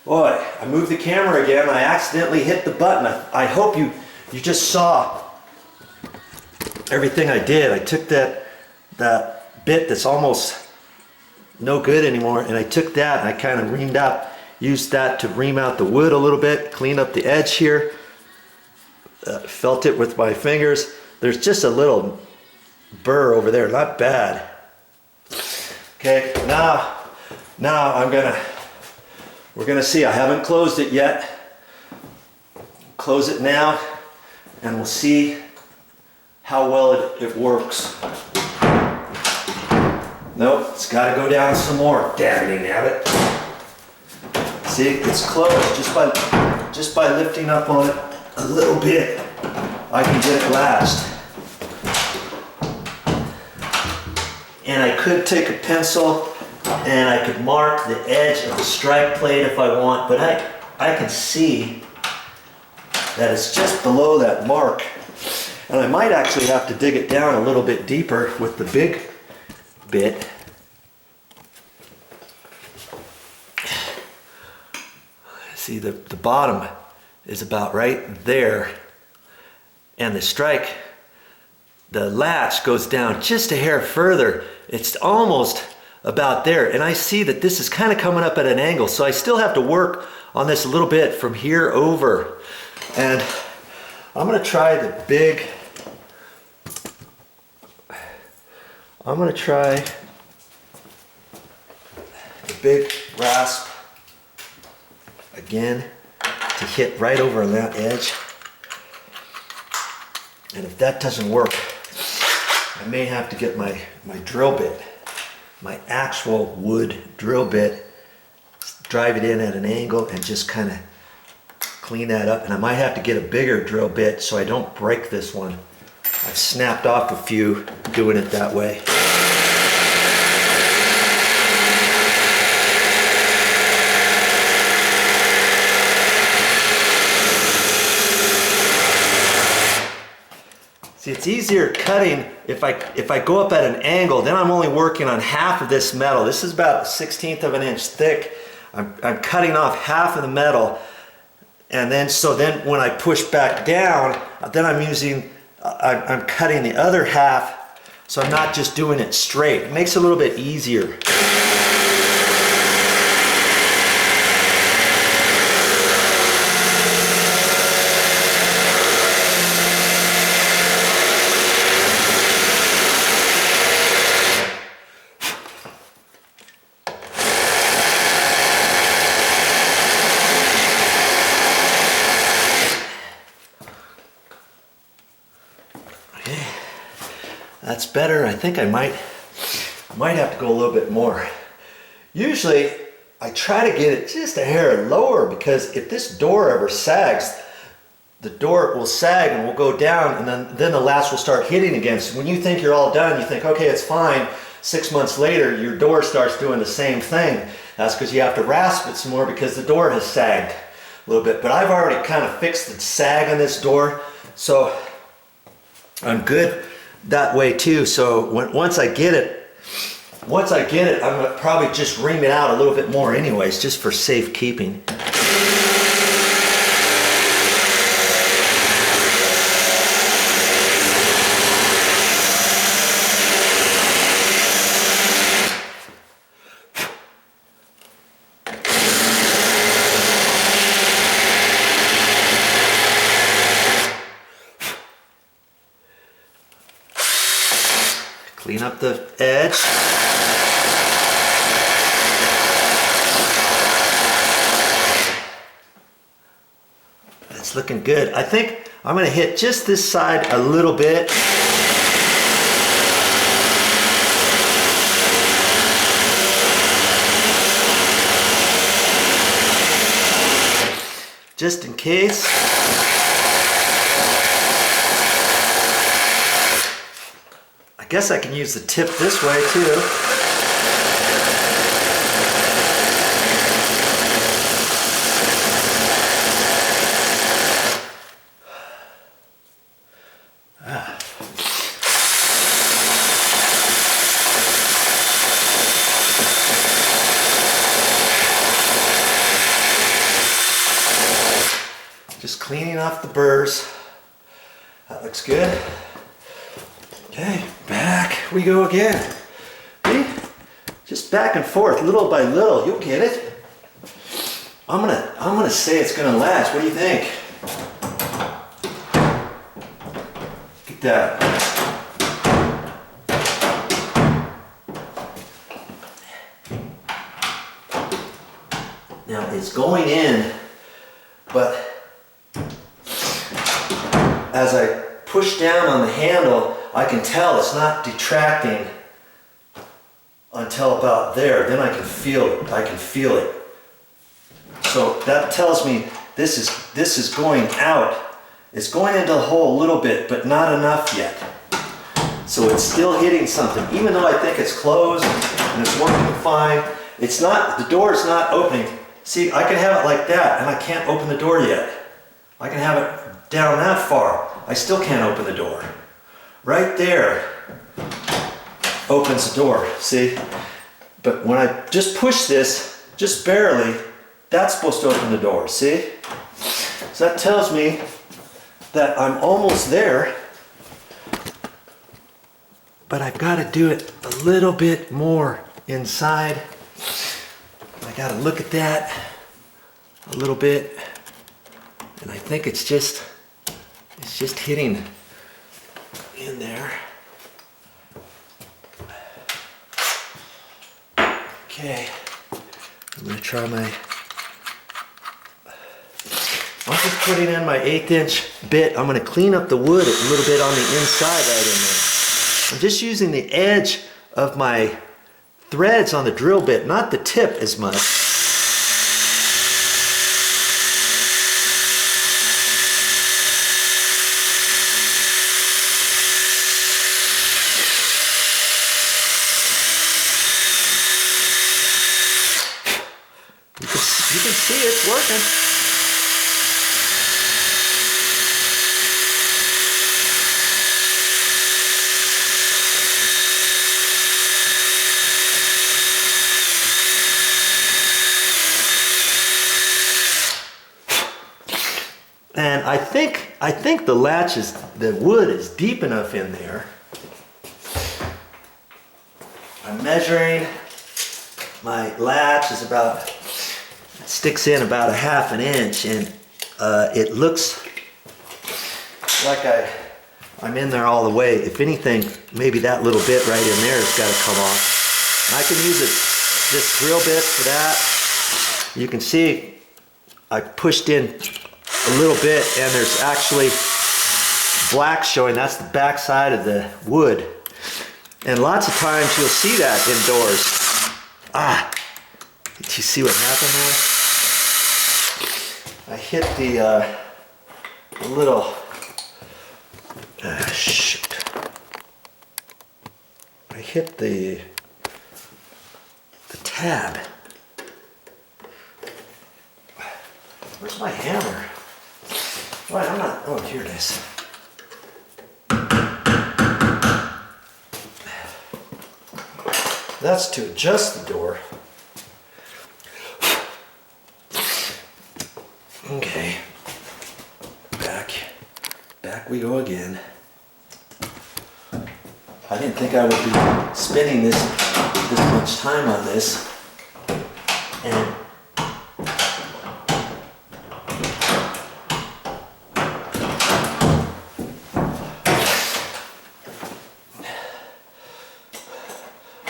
Boy, I moved the camera again. I accidentally hit the button. I hope you just saw everything I did. I took that bit that's almost no good anymore, and I took that and I kind of reamed out, used that to ream out the wood a little bit, clean up the edge here. Felt it with my fingers. There's just a little burr over there, not bad. Okay, now we're gonna see. I haven't closed it yet. Close it now, and we'll see how well it works. Nope, it's got to go down some more. Dabbity nabbit. See, it's closed just by lifting up on it a little bit. I can get it latched. And I could take a pencil and I could mark the edge of the strike plate if I want, but I can see that it's just below that mark. And I might actually have to dig it down a little bit deeper with the big bit. See, the bottom is about right there, and the strike, the latch goes down just a hair further. It's almost about there, and I see that this is kind of coming up at an angle, so I still have to work on this a little bit from here over. And I'm going to try the big, rasp again to hit right over on that edge. And if that doesn't work, I may have to get my drill bit, my actual wood drill bit, drive it in at an angle and just kind of clean that up. And I might have to get a bigger drill bit so I don't break this one. I've snapped off a few doing it that way. See, it's easier cutting if I go up at an angle. Then I'm only working on half of this metal. This is about 1/16 of an inch thick. I'm cutting off half of the metal, and then when I push back down, then I'm cutting the other half, so I'm not just doing it straight. It makes it a little bit easier. That's better. I think I might have to go a little bit more. Usually I try to get it just a hair lower, because if this door ever sags, the door will sag and will go down, and then the latch will start hitting again. So when you think you're all done, you think, okay, it's fine. 6 months later, your door starts doing the same thing. That's because you have to rasp it some more because the door has sagged a little bit. But I've already kind of fixed the sag on this door, so I'm good that way too. So once I get it, I'm gonna probably just ream it out a little bit more anyways, just for safekeeping. Clean up the edge. It's looking good. I think I'm going to hit just this side a little bit. Just in case. I guess I can use the tip this way too. Just cleaning off the burrs. That looks good. Okay, back we go again. See? Just back and forth, little by little. You'll get it. I'm gonna say it's gonna last. What do you think? Get that. Now it's going in, but as I push down on the handle, I can tell it's not detracting until about there. Then I can feel it. I can feel it. So that tells me this is going out. It's going into the hole a little bit, but not enough yet. So it's still hitting something, even though I think it's closed and it's working fine. It's not. The door is not opening. See, I can have it like that, and I can't open the door yet. I can have it down that far. I still can't open the door. Right there opens the door, see? But when I just push this, just barely, that's supposed to open the door, see? So that tells me that I'm almost there, but I've got to do it a little bit more inside. I got to look at that a little bit, and I think it's just hitting in there. Okay, I'm going to try my, I'm just putting in my 1/8 inch bit. I'm going to clean up the wood a little bit on the inside right in there. I'm just using the edge of my threads on the drill bit, not the tip as much. You can see it's working. And I think the latch is, the wood is deep enough in there. I'm measuring. My latch is about, it sticks in about 1/2 inch, and it looks like I'm in there all the way. If anything, maybe that little bit right in there has got to come off. And I can use this drill bit for that. You can see I pushed in a little bit, and there's actually black showing. That's the back side of the wood. And lots of times you'll see that indoors. Did you see what happened there? I hit the little, shoot. I hit the tab. Where's my hammer? Why, I'm not, oh, here it is. That's to adjust the door. Okay, back we go again. I didn't think I would be spending this much time on this, and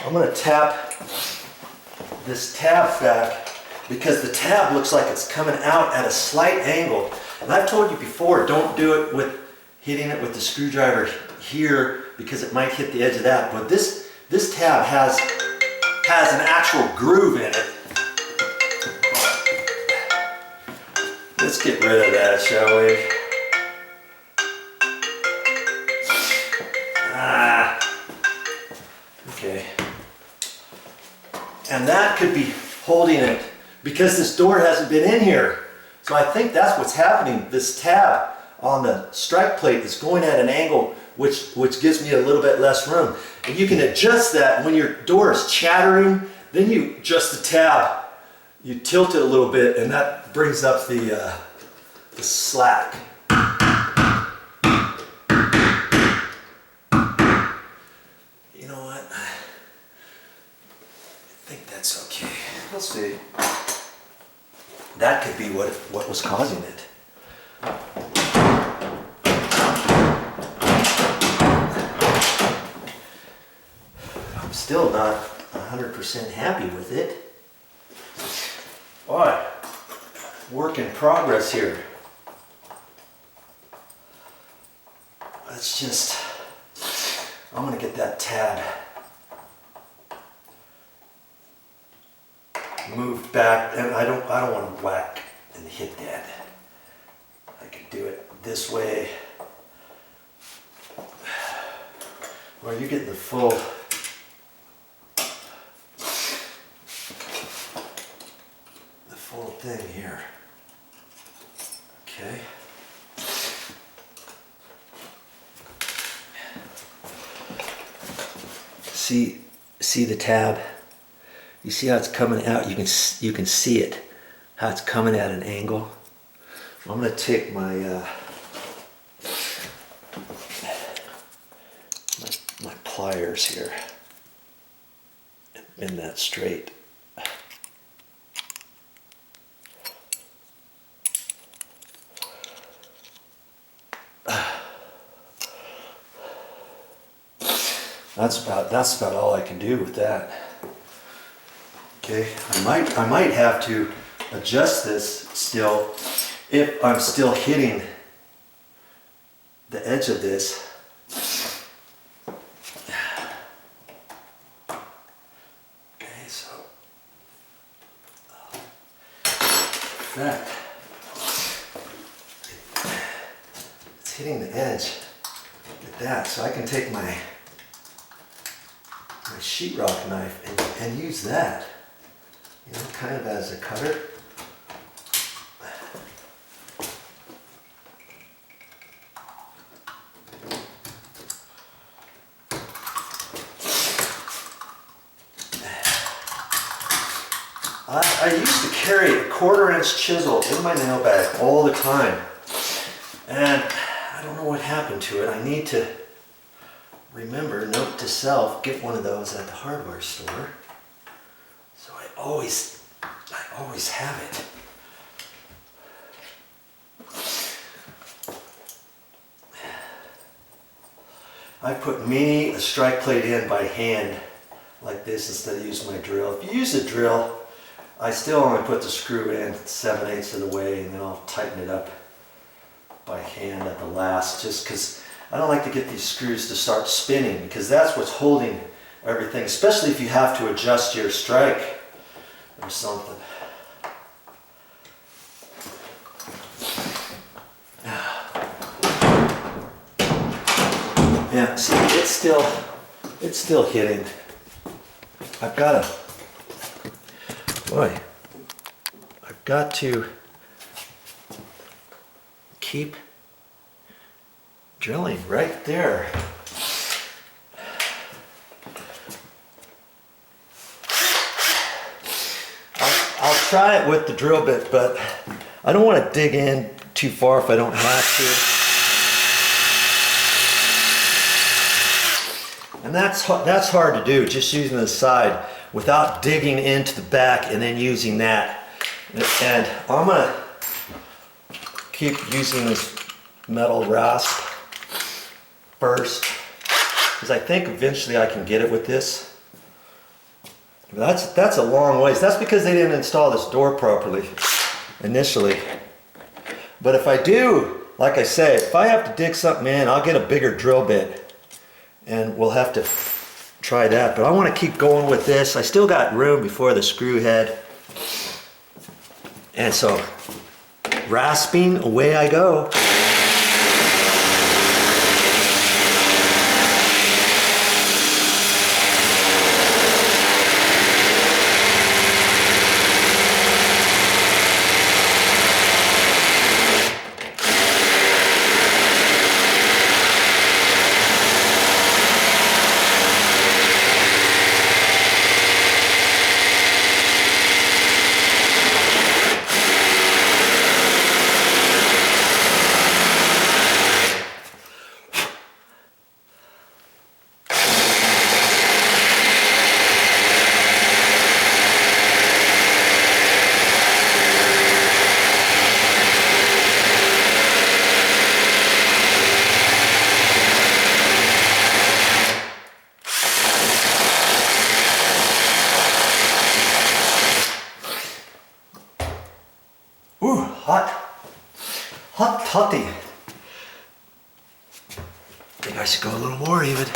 I'm going to tap this tab back, because the tab looks like it's coming out at a slight angle. And I've told you before, don't do it with hitting it with the screwdriver here, because it might hit the edge of that. But this tab has an actual groove in it. Let's get rid of that, shall we? Okay. And that could be holding it, because this door hasn't been in here. So I think that's what's happening. This tab on the strike plate is going at an angle which gives me a little bit less room. And you can adjust that when your door is chattering. Then you adjust the tab, you tilt it a little bit, and that brings up the the slack. You know what? I think that's okay. We'll see. That could be what was causing it. I'm still not 100% happy with it. Boy, work in progress here. Let's just, I'm gonna get that tab moved back, and I don't want to whack and hit that. I can do it this way. Well, you're getting the full thing here. Okay. See the tab? You see how it's coming out? You can see it, how it's coming at an angle. I'm going to take my my pliers here and bend that straight. That's about all I can do with that. Okay, I might have to adjust this still if I'm still hitting the edge of this. Okay, so in fact, it's hitting the edge like that, so I can take my sheetrock knife and use that, you know, kind of as a cutter. I used to carry a 1/4-inch chisel in my nail bag all the time, and I don't know what happened to it. I need to remember, note to self, get one of those at the hardware store. So I always have it. I put many a strike plate in by hand like this instead of using my drill. If you use a drill, I still only put the screw in 7/8 of the way, and then I'll tighten it up by hand at the last, just because I don't like to get these screws to start spinning, because that's what's holding everything, especially if you have to adjust your strike or something. Yeah, see, it's still hitting. I've got to keep drilling right there. I'll try it with the drill bit, but I don't want to dig in too far if I don't have to. And that's hard to do, just using the side without digging into the back and then using that. And I'm gonna keep using this metal rasp first, because I think eventually I can get it with this. That's a long ways. That's because they didn't install this door properly initially. But if I do, like I say, if I have to dig something in, I'll get a bigger drill bit and we'll have to try that. But I want to keep going with this. I still got room before the screw head. And so, rasping, away I go. hot. Hot toddy. Maybe I should go a little more even.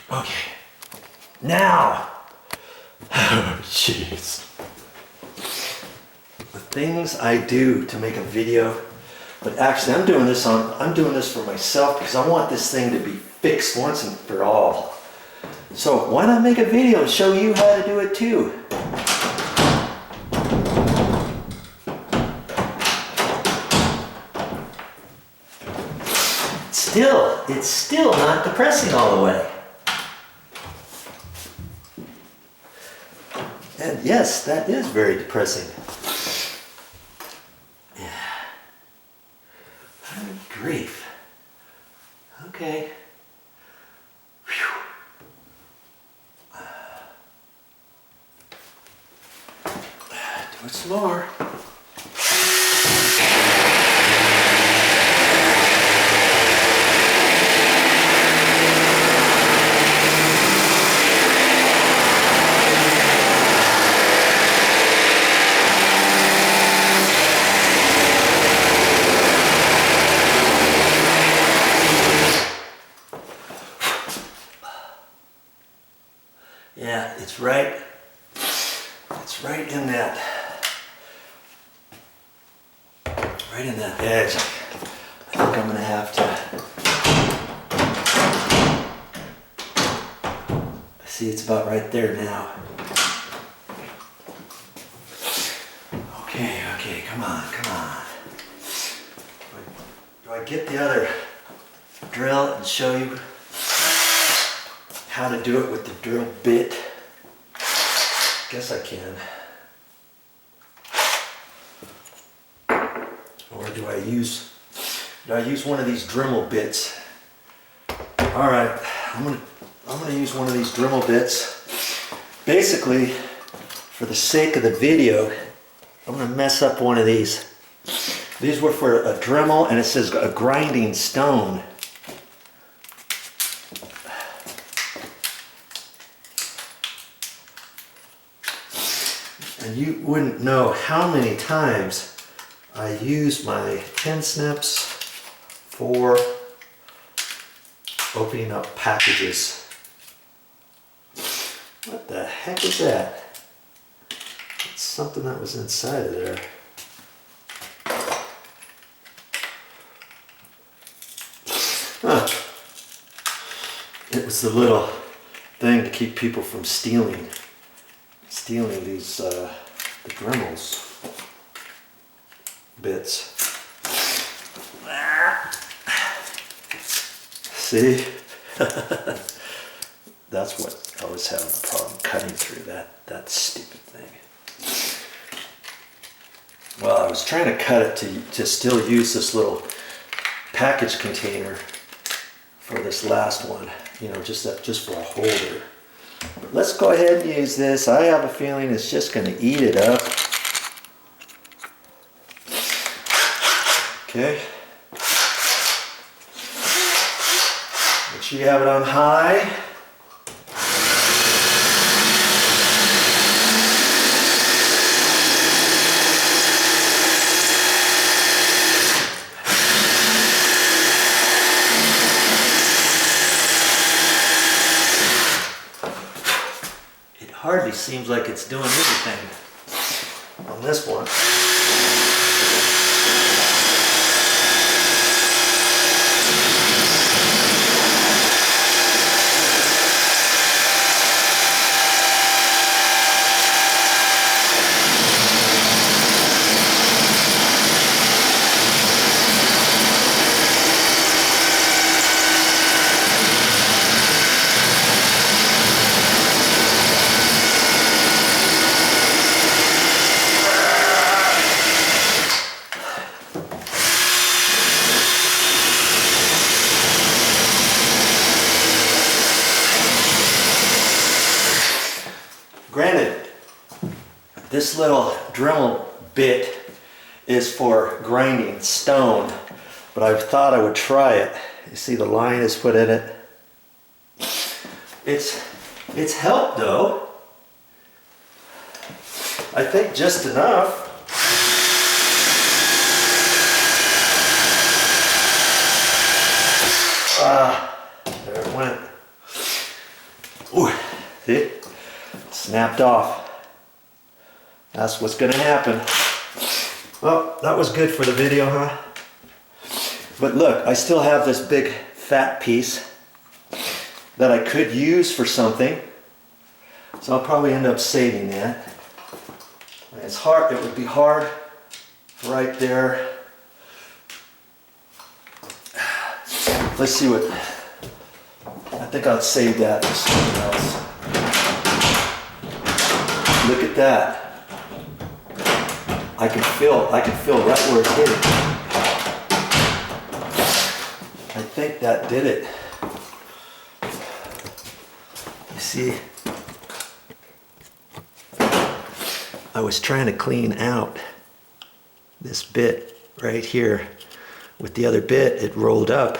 Okay, now, oh jeez, the things I do to make a video, but actually I'm doing this for myself because I want this thing to be fixed once and for all. So why not make a video and show you how to do it too? It's still not depressing all the way. And yes, that is very depressing. Yeah. Good grief. Okay. Whew. Do it some more. Yeah, it's right in that edge. I think I'm gonna have to see, it's about right there now. Okay, come on. Do I get the other drill and show you how to do it with the drill bit? Guess I can. Or do I use one of these Dremel bits? All right, I'm gonna use one of these Dremel bits. Basically, for the sake of the video, I'm gonna mess up one of these. These were for a Dremel, and it says a grinding stone. And you wouldn't know how many times I use my pin snips for opening up packages. What the heck is that? It's something that was inside of there. Huh. It was the little thing to keep people from stealing these the Dremels bits. See? That's what I was having a problem cutting through, that stupid thing. Well, I was trying to cut it to still use this little package container for this last one, you know, just for a holder. But let's go ahead and use this. I have a feeling it's just going to eat it up. Okay. Make sure you have it on high. Hardly seems like it's doing anything on this one. This little Dremel bit is for grinding stone, but I thought I would try it. You see the line is put in it. It's helped though. I think just enough. There it went. Ooh, see? Snapped off. That's what's gonna happen. Well, that was good for the video, huh? But look, I still have this big fat piece that I could use for something. So I'll probably end up saving that. It's hard, it would be hard right there. Let's see what, I think I'll save that for something else. Look at that. I can feel right where it's hitting. I think that did it. You see, I was trying to clean out this bit right here. With the other bit, it rolled up,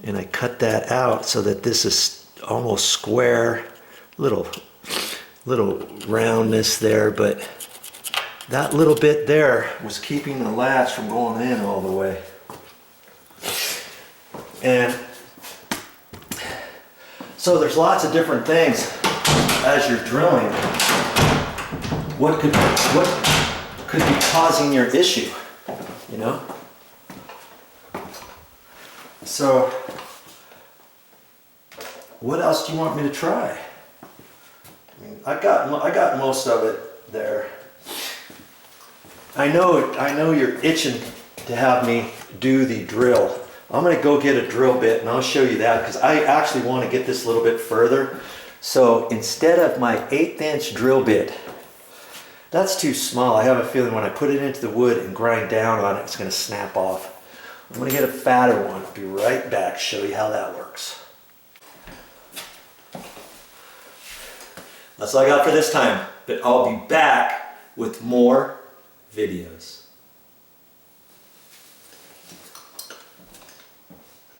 and I cut that out so that this is almost square, little roundness there, but that little bit there was keeping the latch from going in all the way. And so there's lots of different things as you're drilling. What could be causing your issue, you know? So what else do you want me to try? I mean, I got most of it there. I know you're itching to have me do the drill. I'm gonna go get a drill bit and I'll show you that, because I actually want to get this a little bit further. So instead of my 1/8 inch drill bit, that's too small. I have a feeling when I put it into the wood and grind down on it, it's gonna snap off. I'm gonna get a fatter one. I'll be right back, show you how that works. That's all I got for this time, but I'll be back with more videos.